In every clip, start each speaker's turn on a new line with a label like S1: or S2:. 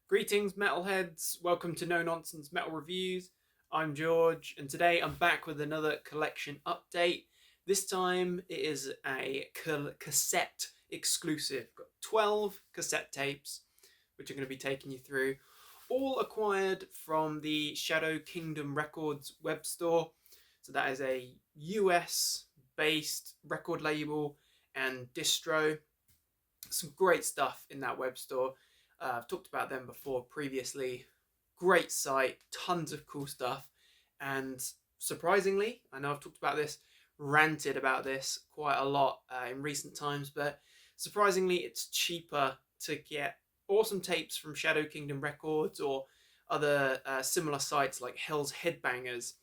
S1: Greetings, metalheads. Welcome to No Nonsense Metal Reviews. I'm George, and today I'm back with another collection update. This time it is a cassette exclusive. Got 12 cassette tapes, which I'm going to be taking you through, all acquired from the Shadow Kingdom Records web store. So that is a US based record label and distro. Some great stuff in that web store. I've talked about them before previously. Great site, tons of cool stuff. And surprisingly, I know I've talked about this, ranted about this quite a lot in recent times, but surprisingly, it's cheaper to get awesome tapes from Shadow Kingdom Records or other similar sites like Hell's Headbangers.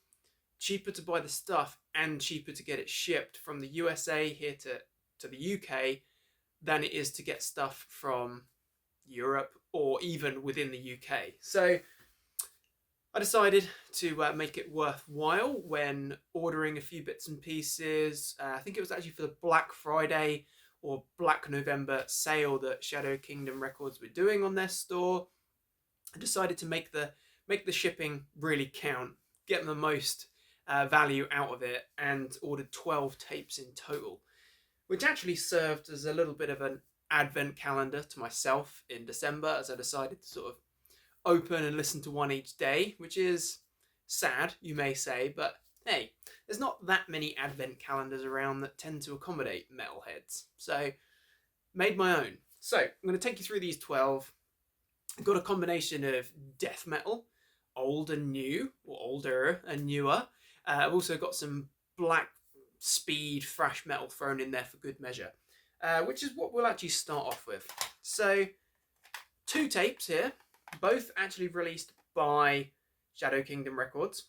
S1: Cheaper to buy the stuff and cheaper to get it shipped from the USA here to the UK than it is to get stuff from Europe or even within the UK. So I decided to make it worthwhile when ordering a few bits and pieces. I think it was actually for the Black Friday or Black November sale that Shadow Kingdom Records were doing on their store. I decided to make the shipping really count, get the most value out of it, and ordered 12 tapes in total, which actually served as a little bit of an advent calendar to myself in December, as I decided to sort of open and listen to one each day, which is sad, you may say, but hey, there's not that many advent calendars around that tend to accommodate metalheads. So, made my own. So, I'm going to take you through these 12. I've got a combination of death metal, old and new, or older and newer. I've also got some black speed thrash metal thrown in there for good measure, which is what we'll actually start off with. So, two tapes here, both actually released by Shadow Kingdom Records.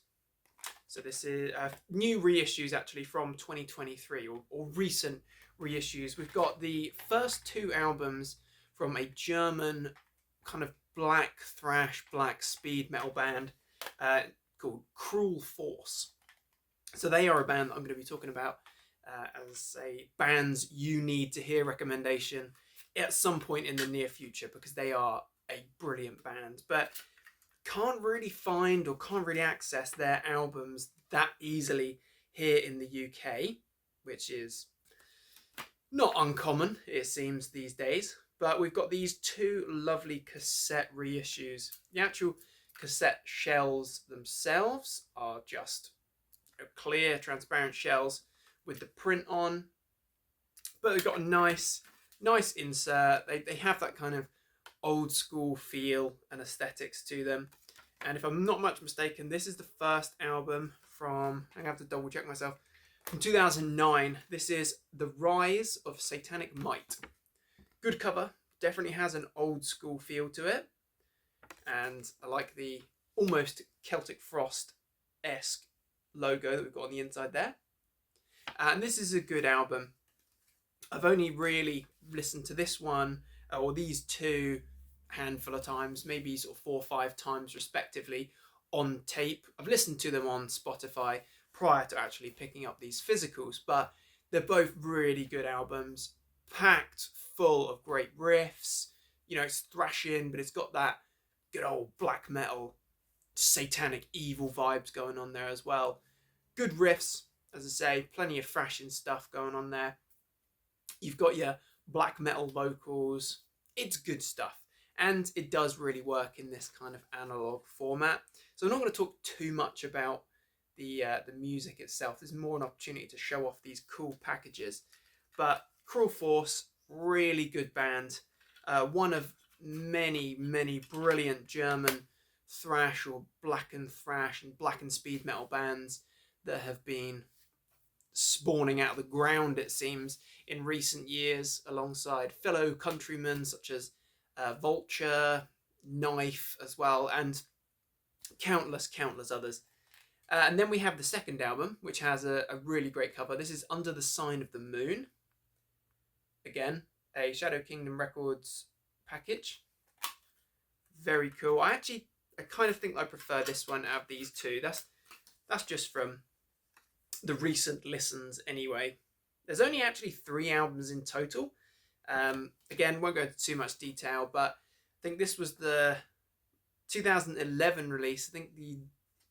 S1: So this is new reissues actually from 2023, or recent reissues. We've got the first two albums from a German kind of black thrash, black speed metal band called Cruel Force. So they are a band that I'm going to be talking about as a bands you need to hear recommendation at some point in the near future, because they are a brilliant band, but can't really find or can't really access their albums that easily here in the UK, which is not uncommon, it seems, these days. But we've got these two lovely cassette reissues. The actual cassette shells themselves are just clear, transparent shells with the print on, but they've got a nice insert. They have that kind of old school feel and aesthetics to them. And if I'm not much mistaken, this is the first album from, I have to double check myself, from 2009. This is The Rise of Satanic Might. Good cover, definitely has an old school feel to it. And I like the almost Celtic Frost-esque logo that we've got on the inside there. And this is a good album. I've only really listened to this one, or these two, handful of times, maybe sort of 4 or 5 times respectively on tape. I've listened to them on Spotify prior to actually picking up these physicals, but they're both really good albums, packed full of great riffs. You know, it's thrashing, but it's got that good old black metal, satanic evil vibes going on there as well. Good riffs, as I say, plenty of thrashing stuff going on there. You've got your black metal vocals. It's good stuff. And it does really work in this kind of analog format. So I'm not going to talk too much about the music itself. There's more an opportunity to show off these cool packages. But Cruel Force, really good band. One of many brilliant German thrash or blackened thrash and blackened speed metal bands that have been spawning out of the ground, it seems, in recent years, alongside fellow countrymen such as Vulture, Knife as well, and countless others. And then we have the second album, which has a really great cover. This is Under the Sign of the Moon. Again, a Shadow Kingdom Records package. Very cool. I kind of think I prefer this one out of these two. That's just from the recent listens anyway. There's only actually 3 albums in total. Again, won't go into too much detail, but I think this was the 2011 release. I think the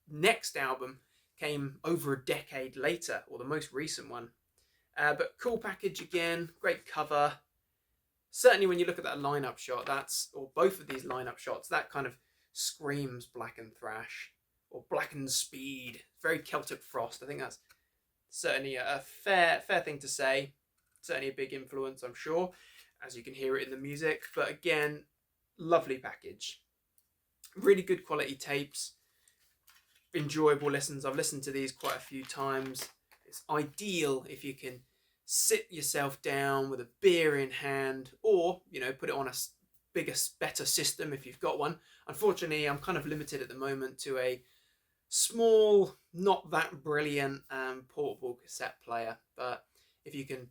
S1: next album came over a decade later, or the most recent one. But cool package again, great cover. Certainly when you look at that lineup shot, or both of these lineup shots, that kind of screams Black and Thrash, or Black and Speed. Very Celtic Frost. I think that's certainly a fair thing to say. Certainly a big influence, I'm sure, as you can hear it in the music. But again, lovely package. Really good quality tapes. Enjoyable listens. I've listened to these quite a few times. It's ideal if you can sit yourself down with a beer in hand, or put it on a bigger, better system if you've got one. Unfortunately, I'm kind of limited at the moment to a small, not that brilliant portable cassette player. But if you can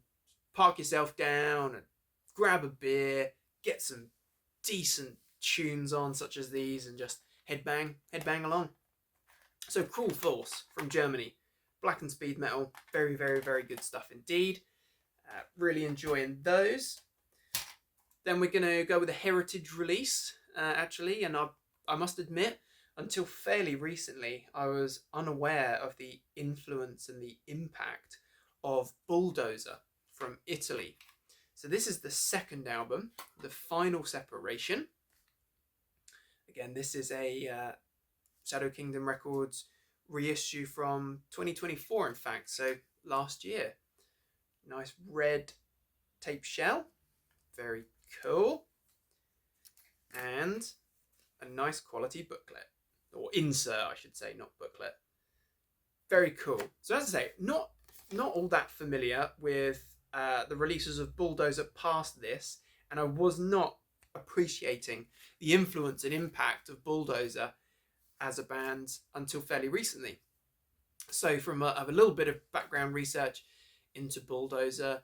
S1: park yourself down and grab a beer, get some decent tunes on such as these, and just headbang along. So Cruel Force from Germany, Black and Speed metal, very good stuff indeed. Really enjoying those. Then we're going to go with a heritage release, actually, and I must admit, until fairly recently, I was unaware of the influence and the impact of Bulldozer from Italy. So this is the second album, The Final Separation. Again, this is a Shadow Kingdom Records reissue from 2024, in fact, so last year. Nice red tape shell, very cool, and a nice quality booklet, or insert I should say, not booklet. Very cool. So as I say, not all that familiar with the releases of Bulldozer past this, and I was not appreciating the influence and impact of Bulldozer as a band until fairly recently. So from a little bit of background research into Bulldozer,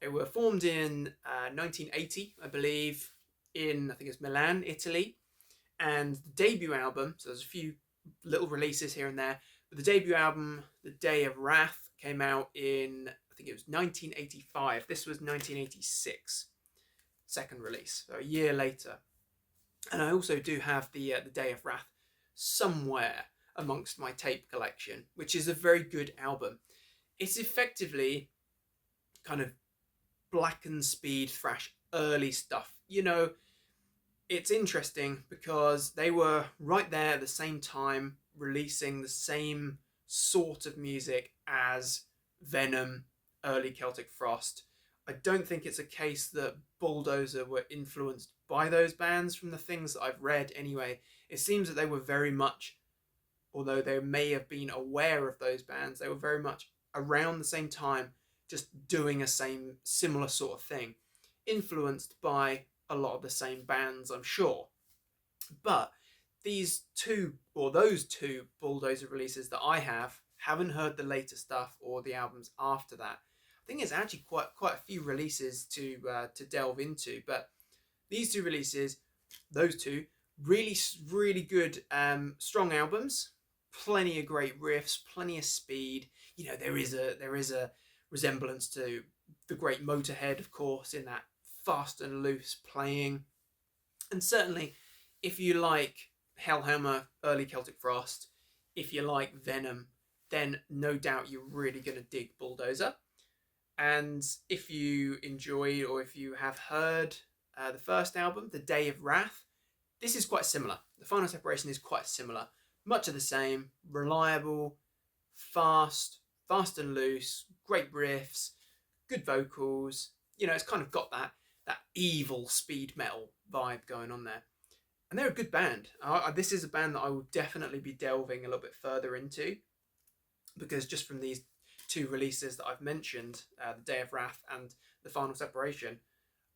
S1: they were formed in 1980, I believe, in, I think it's Milan, Italy. And the debut album, so there's a few little releases here and there, but the debut album, The Day of Wrath, came out in, I think it was 1985. This was 1986, second release, so a year later. And I also do have the Day of Wrath somewhere amongst my tape collection, which is a very good album. It's effectively kind of Black and Speed thrash early stuff. It's interesting because they were right there at the same time releasing the same sort of music as Venom, early Celtic Frost. I don't think it's a case that Bulldozer were influenced by those bands from the things that I've read anyway. It seems that they were very much, although they may have been aware of those bands, they were very much around the same time, just doing a similar sort of thing, influenced by a lot of the same bands, I'm sure. But those two Bulldozer releases that I haven't heard the later stuff or the albums after that. I think it's actually quite a few releases to delve into, but these two releases, those two, really good, strong albums. Plenty of great riffs, plenty of speed. There is a resemblance to the great Motorhead, of course, in that fast and loose playing. And certainly, if you like Hellhammer, early Celtic Frost, if you like Venom, then no doubt you're really going to dig Bulldozer. And if you enjoy, or if you have heard the first album, The Day of Wrath, this is quite similar. The Final Separation is quite similar. Much of the same, reliable, fast and loose, great riffs, good vocals. It's kind of got that evil speed metal vibe going on there. And they're a good band. This is a band that I will definitely be delving a little bit further into, because just from these two releases that I've mentioned, The Day of Wrath and The Final Separation,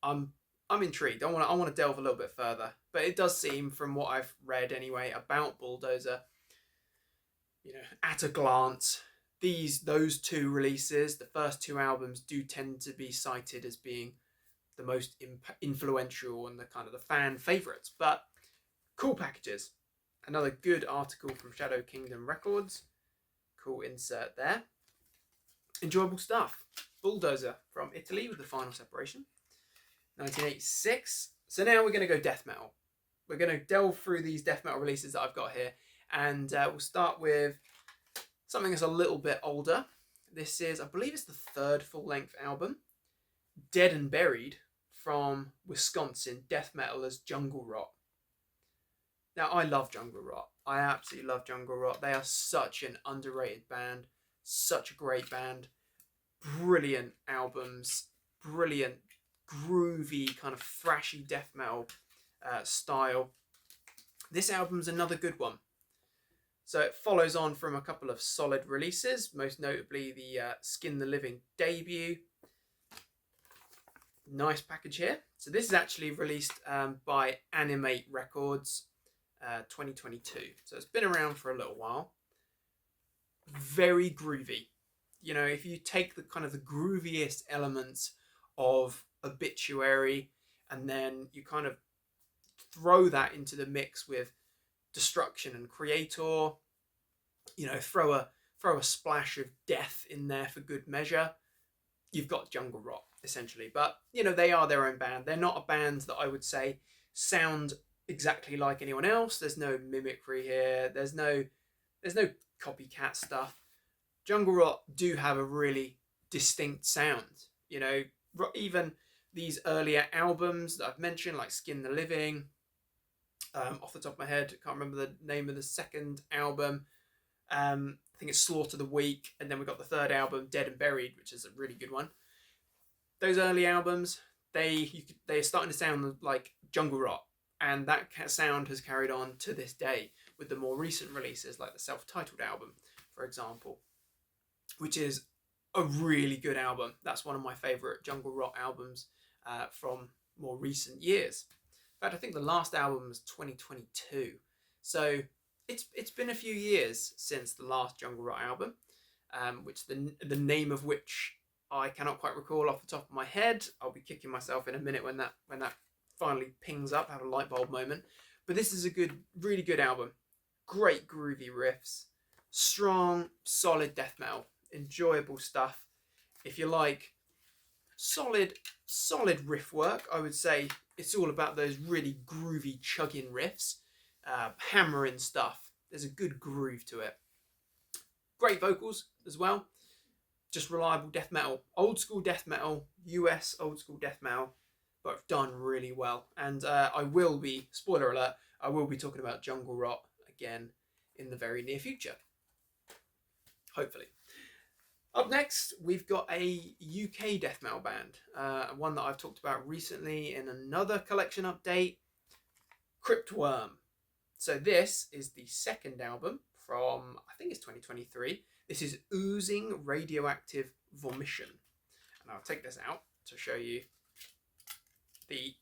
S1: I'm intrigued. I want to delve a little bit further. But it does seem, from what I've read anyway about Bulldozer, at a glance, those two releases, the first two albums, do tend to be cited as being the most influential and the kind of the fan favourites. But cool packages. Another good article from Shadow Kingdom Records. Cool insert there. Enjoyable stuff. Bulldozer from Italy with The Final Separation, 1986. So now we're going to go death metal. we're going to delve through these death metal releases that I've got here, and we'll start with something that's a little bit older. This is, I believe it's the third full-length album, Dead and Buried, from Wisconsin, death metal as Jungle Rot. Now, I love Jungle Rot. I absolutely love Jungle Rot. They are such an underrated band, such a great band. Brilliant albums, brilliant, groovy, kind of thrashy death metal style. This album's another good one. So it follows on from a couple of solid releases, most notably the Skin the Living debut. Nice package here. So this is actually released by Animate Records 2022. So it's been around for a little while. Very groovy. You know, if you take the kind of the grooviest elements of Obituary and then you kind of throw that into the mix with Destruction and Creator, you know, throw a splash of death in there for good measure, you've got Jungle Rot essentially. But you know, they are their own band. They're not a band that I would say sound exactly like anyone else. There's no mimicry here. There's no copycat stuff. Jungle Rot do have a really distinct sound. You know, even these earlier albums that I've mentioned, like Skin the Living, off the top of my head, I can't remember the name of the second album. I think it's Slaughter the Weak, and then we've got the third album, Dead and Buried, which is a really good one. Those early albums, they're starting to sound like Jungle Rot, and that sound has carried on to this day with the more recent releases, like the self-titled album, for example, which is a really good album. That's one of my favourite Jungle Rot albums from more recent years. In fact, I think the last album was 2022. So it's been a few years since the last Jungle Rot album, which the name of which I cannot quite recall off the top of my head. I'll be kicking myself in a minute when that finally pings up, have a light bulb moment. But this is a really good album. Great groovy riffs, strong, solid death metal, enjoyable stuff. If you like solid riff work, I would say it's all about those really groovy chugging riffs, hammering stuff. There's a good groove to it. Great vocals as well. Just reliable death metal, old school death metal, US old school death metal, but done really well. And I will be, spoiler alert, I will be talking about Jungle Rot again in the very near future, hopefully. Up next, we've got a UK death metal band, one that I've talked about recently in another collection update, Cryptworm. So this is the second album from, I think it's 2023. This is Oozing Radioactive Vomition. And I'll take this out to show you the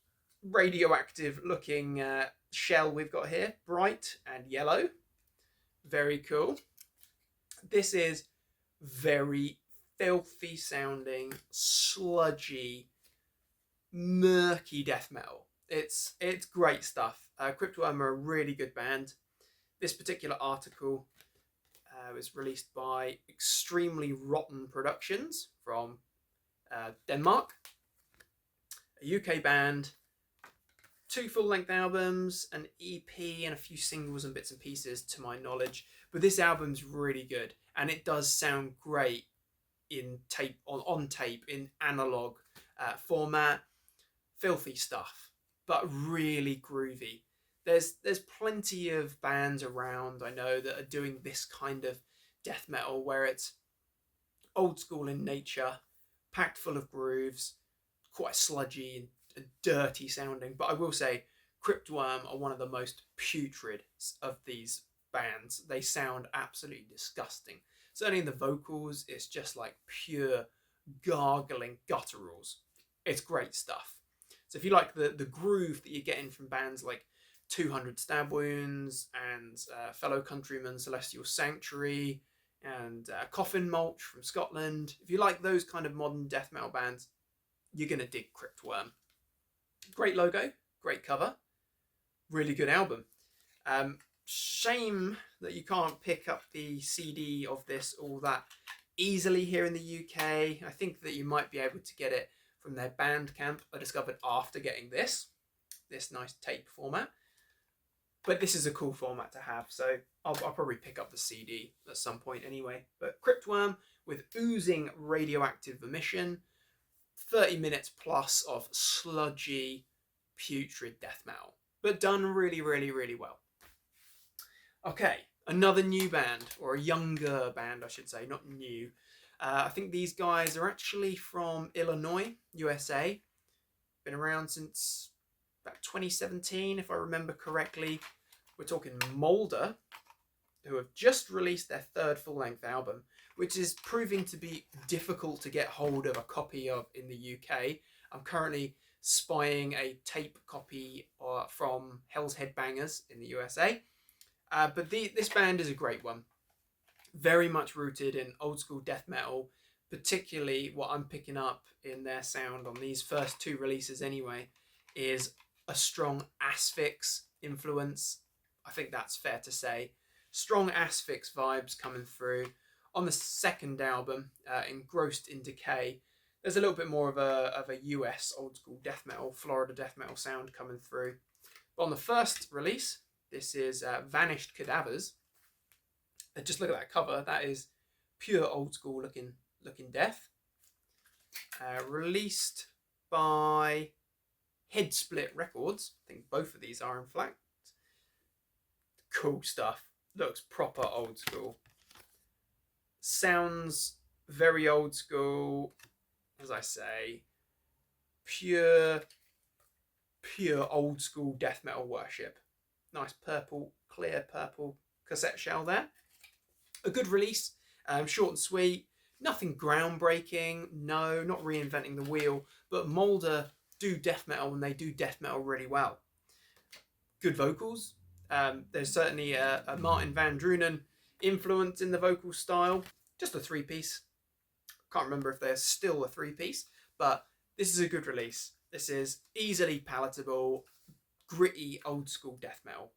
S1: radioactive looking shell we've got here. Bright and yellow. Very cool. This is very filthy sounding, sludgy, murky death metal. It's great stuff. Cryptworm are a really good band. This particular article was released by Extremely Rotten Productions from Denmark. A UK band, 2 full-length albums, an EP, and a few singles and bits and pieces to my knowledge. But this album's really good, and it does sound great in tape, on tape, in analog format. Filthy stuff, but really groovy. There's plenty of bands around, I know, that are doing this kind of death metal where it's old school in nature, packed full of grooves, quite sludgy and dirty sounding. But I will say Cryptworm are one of the most putrid of these bands. They sound absolutely disgusting. Certainly in the vocals, it's just like pure gargling gutturals. It's great stuff. So if you like the groove that you're getting from bands like 200 Stab Wounds and fellow countrymen Celestial Sanctuary and Coffin Mulch from Scotland, if you like those kind of modern death metal bands, you're going to dig Cryptworm. Great logo, great cover, really good album. Shame that you can't pick up the CD of this all that easily here in the UK. I think that you might be able to get it from their Bandcamp. I discovered after getting this nice tape format. But this is a cool format to have, so I'll probably pick up the CD at some point anyway. But Cryptworm with oozing radioactive emission, 30 minutes plus of sludgy, putrid death metal, but done really, really, really well. Okay, another new band, or a younger band, I should say, not new. I think these guys are actually from Illinois, USA. Been around since about 2017, if I remember correctly. We're talking Molder, who have just released their third full-length album, which is proving to be difficult to get hold of a copy of in the UK. I'm currently spying a tape copy from Hell's Headbangers in the USA. But this band is a great one. Very much rooted in old school death metal, particularly what I'm picking up in their sound on these first two releases anyway, is a strong Asphyx influence. I think that's fair to say. Strong Asphyx vibes coming through. On the second album, Engrossed in Decay, there's a little bit more of a US old school death metal, Florida death metal sound coming through. But on the first release, this is Vanished Cadavers. And just look at that cover. That is pure old school looking death. Released by Headsplit Records. I think both of these are, in fact. Cool stuff. Looks proper old school. Sounds very old school. As I say, pure old school death metal worship. Nice purple, clear purple cassette shell there. A good release. Short and sweet. Nothing groundbreaking. No, not reinventing the wheel. But Molder do death metal, and they do death metal really well. Good vocals. There's certainly a Martin Van Drunen influence in the vocal style. Just a 3-piece. Can't remember if there's still a 3-piece, but this is a good release. This is easily palatable, gritty, old school death metal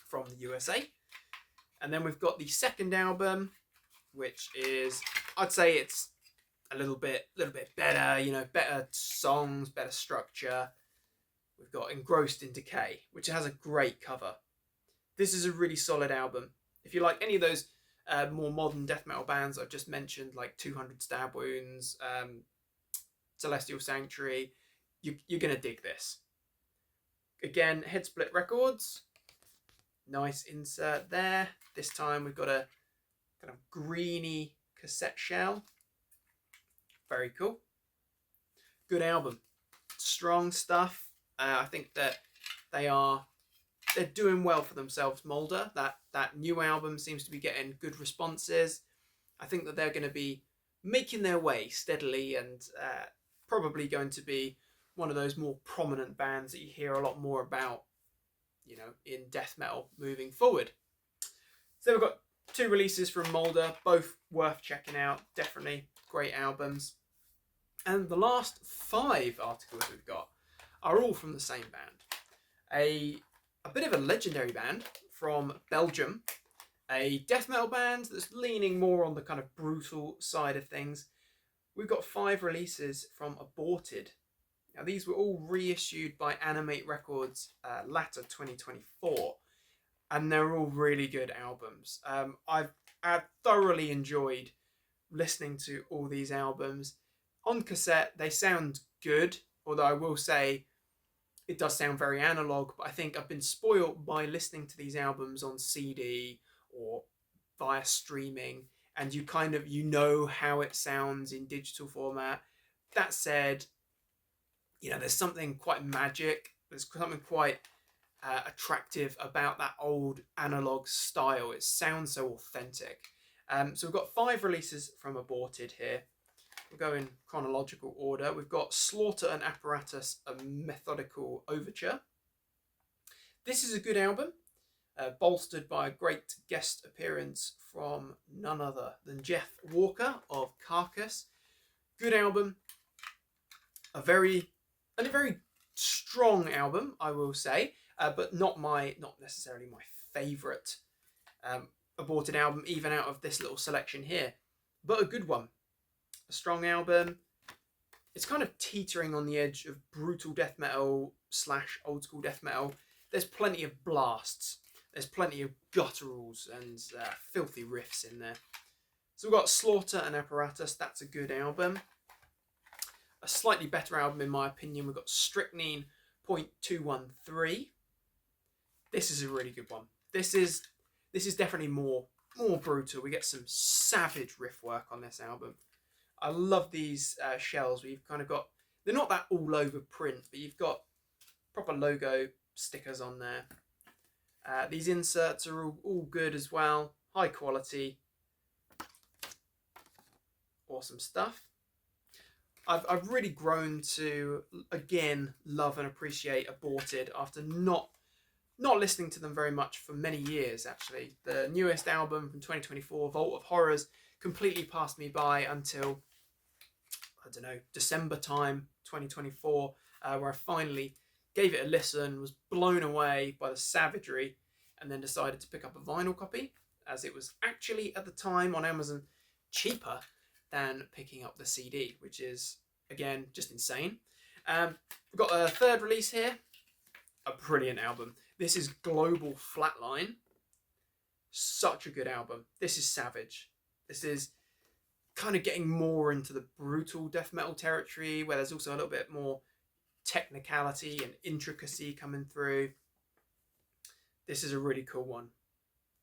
S1: from the USA. And then we've got the second album, which is, I'd say it's a little bit better, better songs, better structure. We've got Engrossed in Decay, which has a great cover. This is a really solid album. If you like any of those more modern death metal bands I've just mentioned, like 200 Stab Wounds, Celestial Sanctuary, you're going to dig this. Again, Headsplit Records. Nice insert there. This time we've got a kind of greeny cassette shell. Very cool. Good album. Strong stuff. I think that they're doing well for themselves, Molder. That new album seems to be getting good responses. I think that they're going to be making their way steadily and probably going to be one of those more prominent bands that you hear a lot more about, in death metal moving forward. So we've got 2 releases from Molder, both worth checking out. Definitely great albums. And the last 5 articles we've got are all from the same band. A bit of a legendary band from Belgium. A death metal band that's leaning more on the kind of brutal side of things. We've got 5 releases from Aborted. Now, these were all reissued by Animate Records latter 2024. And they're all really good albums. I've thoroughly enjoyed listening to all these albums. On cassette, they sound good, although I will say it does sound very analog, but I think I've been spoiled by listening to these albums on CD or via streaming, and you know how it sounds in digital format. That said, there's something quite magic, there's something quite attractive about that old analog style. It sounds so authentic. So we've got 5 releases from Aborted here. We'll go in chronological order. We've got Slaughter and Apparatus, a Methodical Overture. This is a good album, bolstered by a great guest appearance from none other than Jeff Walker of Carcass. Good album. A very strong album, I will say, but not necessarily my favourite Aborted album, even out of this little selection here, but a good one. A strong album. It's kind of teetering on the edge of brutal death metal / old school death metal. there's plenty of blasts. There's plenty of gutturals and filthy riffs in there. So we've got Slaughter and Apparatus. That's a good album. A slightly better album, in my opinion, we've got Strychnine .213. This is a really good one. This is definitely more brutal. We get some savage riff work on this album. I love these shells where you've kind of got, they're not that all over print, but you've got proper logo stickers on there. These inserts are all good as well. High quality. Awesome stuff. I've really grown to, again, love and appreciate Aborted after not listening to them very much for many years, actually. The newest album from 2024, Vault of Horrors, completely passed me by until, I don't know, December time 2024, where I finally gave it a listen, was blown away by the savagery, and then decided to pick up a vinyl copy, as it was actually, at the time, on Amazon, cheaper than picking up the CD, which is, again, just insane. We've got a third release here, a brilliant album. This is Global Flatline. Such a good album. This is savage. This is kind of getting more into the brutal death metal territory, where there's also a little bit more technicality and intricacy coming through. This is a really cool one.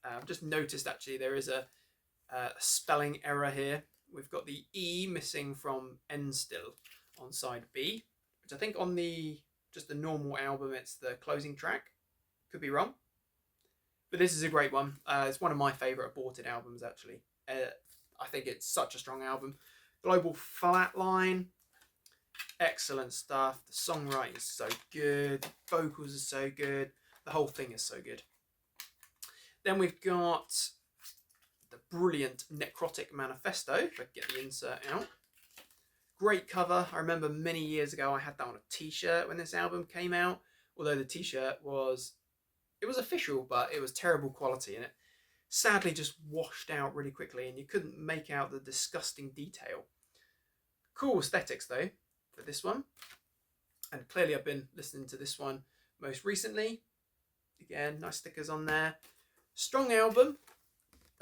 S1: I've just noticed, actually, there is a spelling error here. We've got the E missing from N still on side B, which I think on just the normal album, it's the closing track. Could be wrong. But this is a great one. It's one of my favourite Aborted albums, actually. I think it's such a strong album. Global Flatline. Excellent stuff. The songwriting is so good. The vocals are so good. The whole thing is so good. Then we've got the brilliant Necrotic Manifesto. If I can get the insert out. Great cover. I remember many years ago I had that on a t-shirt when this album came out. Although the t-shirt was official, but it was terrible quality, and it sadly just washed out really quickly, and you couldn't make out the disgusting detail. Cool aesthetics though for this one, and clearly I've been listening to this one most recently. Again, nice stickers on there. Strong album,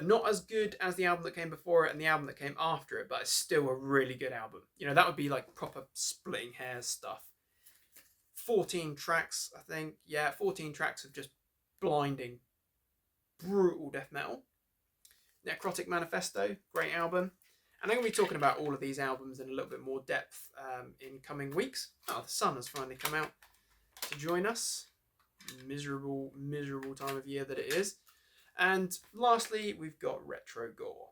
S1: not as good as the album that came before it and the album that came after it, but it's still a really good album. You know, that would be like proper splitting hairs stuff. 14 tracks, I think. Yeah, 14 tracks of just blinding, brutal death metal. Necrotic Manifesto, great album. And I'm going to be talking about all of these albums in a little bit more depth in coming weeks. Oh, the sun has finally come out to join us. Miserable time of year that it is. And lastly, we've got Retro Gore.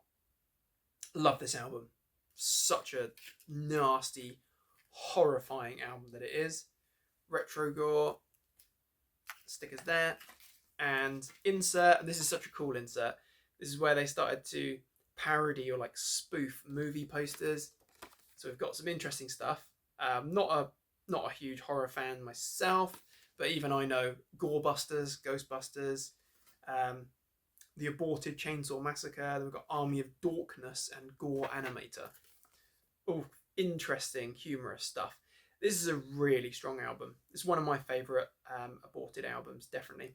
S1: Love this album. Such a nasty, horrifying album that it is. Retro Gore. Stickers there. And insert, and this is such a cool insert. This is where they started to parody or like spoof movie posters. So we've got some interesting stuff. Not a huge horror fan myself, but even I know Gorebusters, Ghostbusters, the Aborted Chainsaw Massacre. Then we've got Army of Darkness and Gore Animator. Oh, interesting, humorous stuff. This is a really strong album. It's one of my favourite Aborted albums, definitely.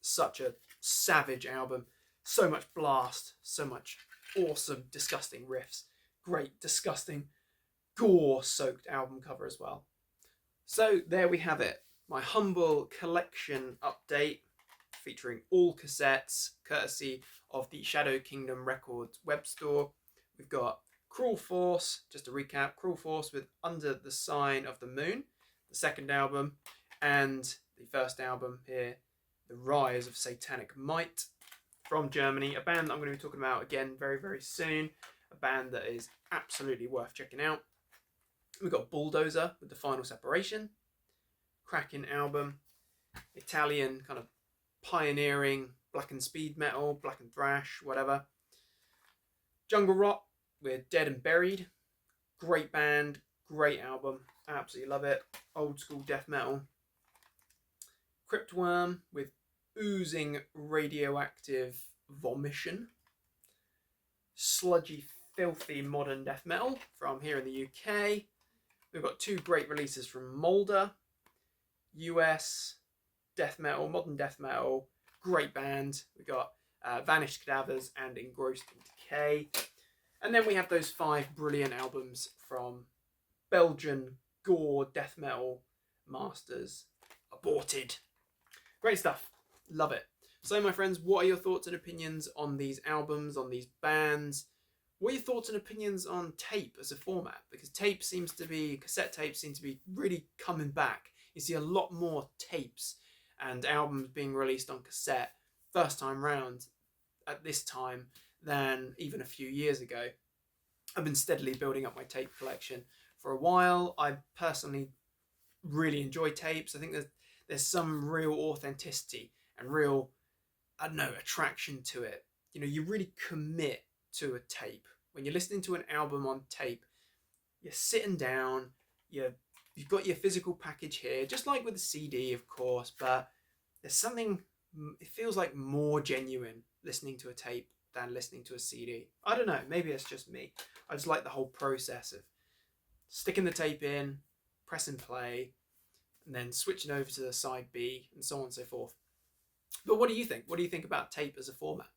S1: Such a savage album. So much blast, so much awesome, disgusting riffs. Great, disgusting, gore-soaked album cover as well. So there we have it. My humble collection update featuring all cassettes, courtesy of the Shadow Kingdom Records web store. We've got Cruel Force, just to recap, Cruel Force with Under the Sign of the Moon, the second album, and the first album here, The Rise of Satanic Might, from Germany, a band that I'm going to be talking about again very, very soon, a band that is absolutely worth checking out. We've got Bulldozer with The Final Separation, cracking album, Italian kind of pioneering black and speed metal, black and thrash, whatever. Jungle Rot with Dead and Buried, great band, great album, absolutely love it, old school death metal. Cryptworm with Oozing Radioactive Vomition, sludgy, filthy modern death metal from here in the UK. We've got two great releases from Molder, US, death metal, modern death metal, great band. We got Vanished Cadavers and Engrossed in Decay. And then we have those 5 brilliant albums from Belgian gore death metal masters, Aborted. Great stuff. Love it. So, my friends, what are your thoughts and opinions on these albums, on these bands? What are your thoughts and opinions on tape as a format? Because cassette tapes seem to be really coming back. You see a lot more tapes and albums being released on cassette first time round at this time than even a few years ago. I've been steadily building up my tape collection for a while. I personally really enjoy tapes. I think there's some real authenticity and real, attraction to it. You really commit to a tape. When you're listening to an album on tape, you're sitting down, you've got your physical package here, just like with a CD, of course, but there's something, it feels like more genuine listening to a tape than listening to a CD. I don't know, maybe it's just me. I just like the whole process of sticking the tape in, pressing play, and then switching over to the side B, and so on and so forth. But what do you think? What do you think about tape as a format?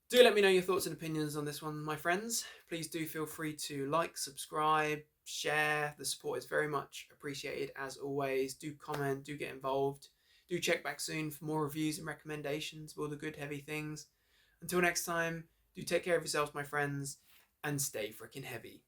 S1: Do let me know your thoughts and opinions on this one, my friends. Please do feel free to like, subscribe, share. The support is very much appreciated as always. Do comment, do get involved. Do check back soon for more reviews and recommendations of all the good heavy things. Until next time, do take care of yourselves, my friends, and stay freaking heavy.